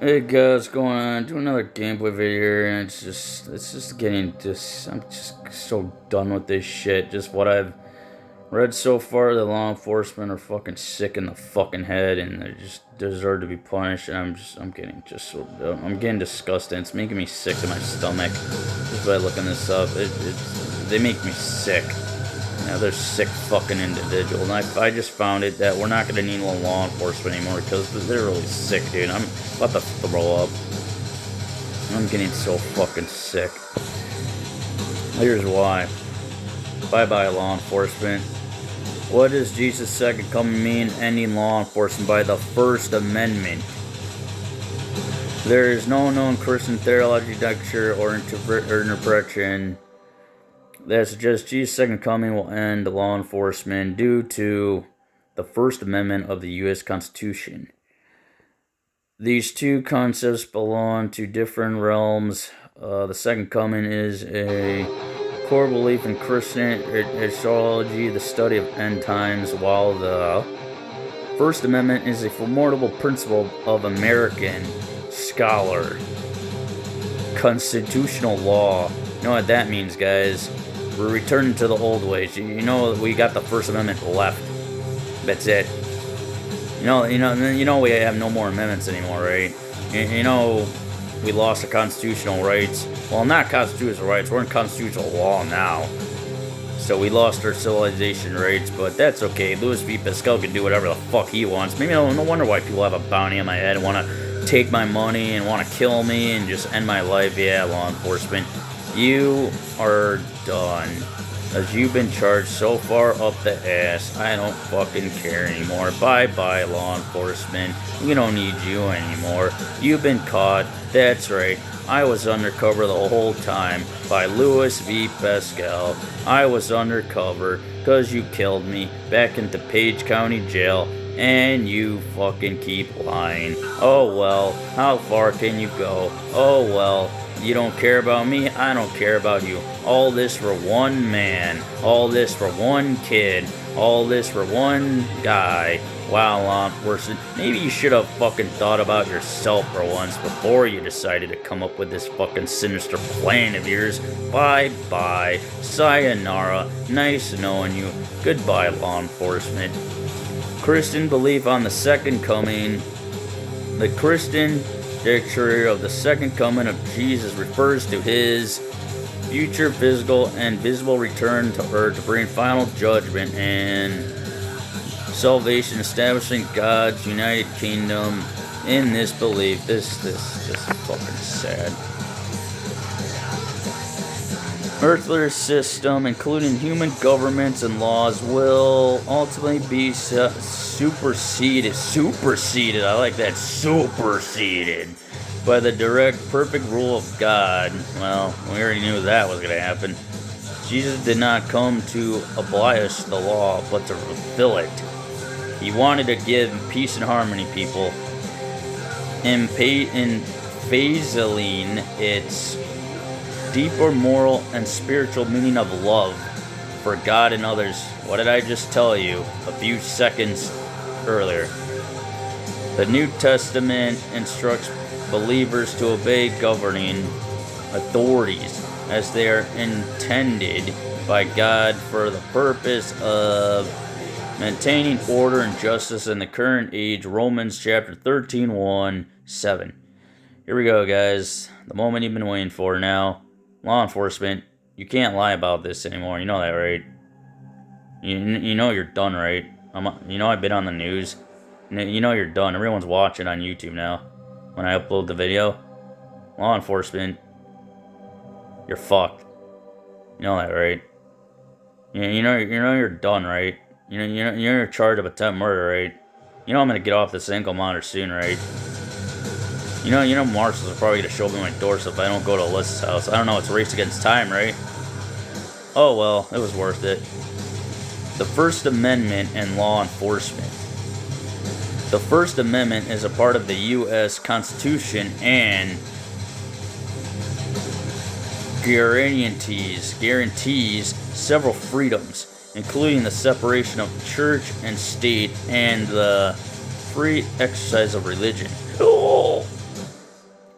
Hey guys, what's going on? Do another gameplay video here, and I'm just so done with this shit. Just what I've read so far, the law enforcement are fucking sick in the fucking head, and they just deserve to be punished. And I'm getting disgusted. It's making me sick to my stomach just by looking this up. They make me sick. Yeah, they're sick fucking individuals. And I just found it that we're not gonna need law enforcement anymore because they're really sick, dude. I'm about to throw up. I'm getting so fucking sick. Here's why. Bye-bye, law enforcement. What does Jesus' second coming mean? Ending law enforcement by the Firist Amendment. There is no known Christian theology, lecture, or interpretation that suggests Jesus' second coming will end law enforcement due to the First Amendment of the U.S. Constitution. These two concepts belong to different realms. The second coming is a core belief in Christian astrology, the study of end times, while the First Amendment is a formidable principle of American scholar constitutional law. You know what that means, guys? We're returning to the old ways. You know, we got the First Amendment left. That's it. You know, we have no more amendments anymore, right? You know, we lost the constitutional rights. Well, not constitutional rights. We're in constitutional law now. So we lost our civilization rights, but that's okay. Louis V. Pascal can do whatever the fuck he wants. Maybe no wonder why people have a bounty on my head and want to take my money and want to kill me and just end my life. Yeah, law enforcement. You are done. As you've been charged so far up the ass, I don't fucking care anymore. Bye-bye, law enforcement. We don't need you anymore. You've been caught. That's right. I was undercover the whole time by Louis V. Pascal. I was undercover because you killed me back in DuPage County Jail, and you fucking keep lying. Oh well, how far can you go? Oh well. You don't care about me, I don't care about you. All this for one man. All this for one kid. All this for one guy. Wow, law enforcement, maybe you should have fucking thought about yourself for once before you decided to come up with this fucking sinister plan of yours. Bye-bye. Sayonara. Nice knowing you. Goodbye, law enforcement. Christian belief on the second coming. The Christian dictionary of the second coming of Jesus refers to his future physical and visible return to earth to bring final judgment and salvation, establishing God's united kingdom. In this belief, this is fucking sad. Earthly system, including human governments and laws, will ultimately be superseded, I like that, superseded, by the direct, perfect rule of God. Well, we already knew that was going to happen. Jesus did not come to abolish the law, but to fulfill it. He wanted to give peace and harmony, people, and phasing its deeper moral and spiritual meaning of love for God and others. What did I just tell you a few seconds earlier? The New Testament instructs believers to obey governing authorities as they are intended by God for the purpose of maintaining order and justice in the current age. Romans chapter 13, 1, 7. Here we go, guys. The moment you've been waiting for now. Law enforcement, you can't lie about this anymore. You know that, right? You know you're done, right? You know I've been on the news. You know you're done. Everyone's watching on YouTube now. When I upload the video, law enforcement, you're fucked. You know that, right? You know you're done, right? You're in charge of attempted murder, right? You know I'm gonna get off this ankle monitor soon, right? You know marshals are probably gonna show up at my doorstep if I don't go to Alyssa's house. I don't know, it's a race against time, right? Oh well, it was worth it. The First Amendment and law enforcement. The First Amendment is a part of the U.S. Constitution and guarantees several freedoms, including the separation of church and state and the free exercise of religion. Oh!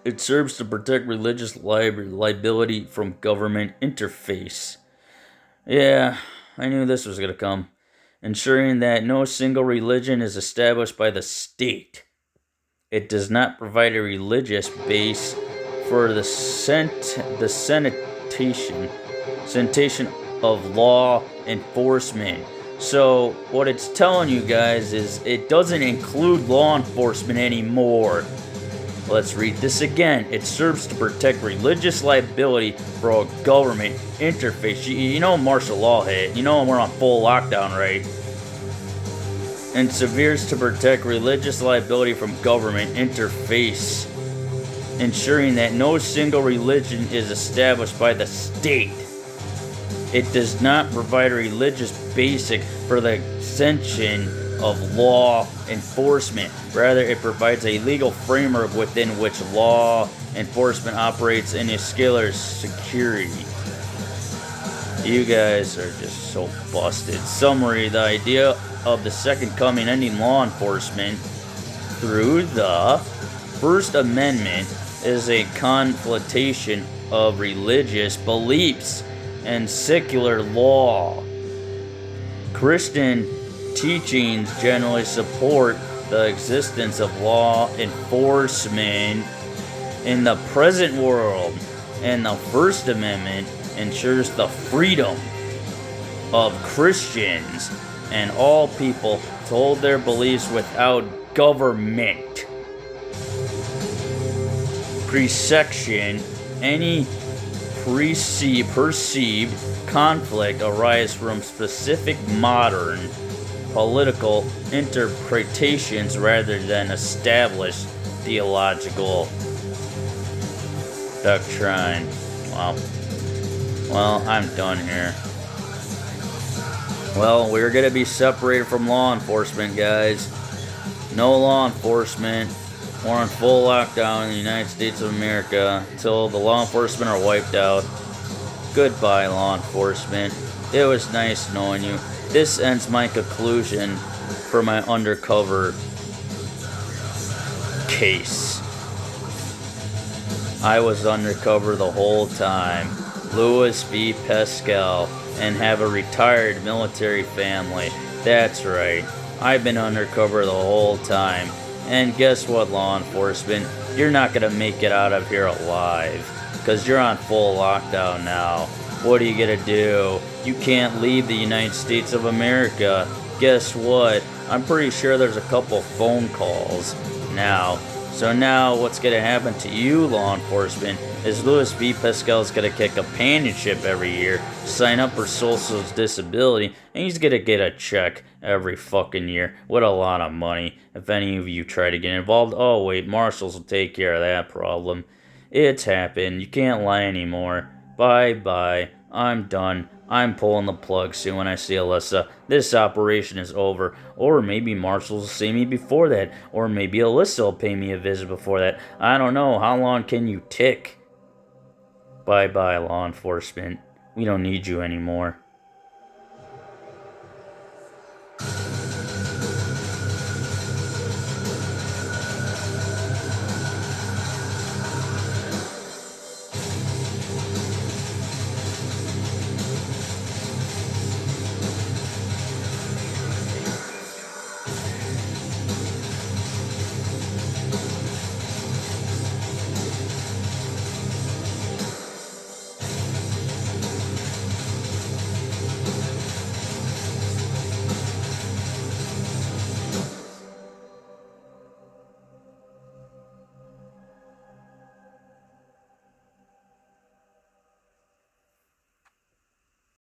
It serves to protect religious liability from government interface. Yeah, I knew this was going to come. Ensuring that no single religion is established by the state. It does not provide a religious base for the sanitation of law enforcement. So, what it's telling you guys is it doesn't include law enforcement anymore. Let's read this again. It serves to protect religious liability for a government interface. You know martial law hit. You know we're on full lockdown, right? And severes to protect religious liability from government interface. Ensuring that no single religion is established by the state. It does not provide a religious basic for the extension of law enforcement. Rather, it provides a legal framework within which law enforcement operates in a scalar security. You guys are just so busted. Summary: the idea of the second coming ending law enforcement through the First Amendment is a conflation of religious beliefs and secular law. Christian teachings generally support the existence of law enforcement in the present world, and the First Amendment ensures the freedom of Christians and all people to hold their beliefs without government persecution. Any perceived conflict arises from specific modern political interpretations rather than established theological doctrine. Wow. Well, I'm done here. Well, we're going to be separated from law enforcement, guys. No law enforcement. We're on full lockdown in the United States of America until the law enforcement are wiped out. Goodbye, law enforcement. It was nice knowing you. This ends my conclusion for my undercover case. I was undercover the whole time. Louis V. Pascal, and have a retired military family. That's right. I've been undercover the whole time. And guess what, law enforcement? You're not going to make it out of here alive. Because you're on full lockdown now. What are you going to do? You can't leave the United States of America. Guess what? I'm pretty sure there's a couple phone calls now. So now what's going to happen to you, law enforcement, is Louis V. Pascal's going to get companionship every year, sign up for social disability, and he's going to get a check every fucking year with a lot of money. If any of you try to get involved, oh wait, marshals will take care of that problem. It's happened. You can't lie anymore. Bye-bye. I'm done. I'm pulling the plug soon when I see Alyssa. This operation is over. Or maybe marshals will see me before that. Or maybe Alyssa will pay me a visit before that. I don't know. How long can you tick? Bye-bye, law enforcement. We don't need you anymore.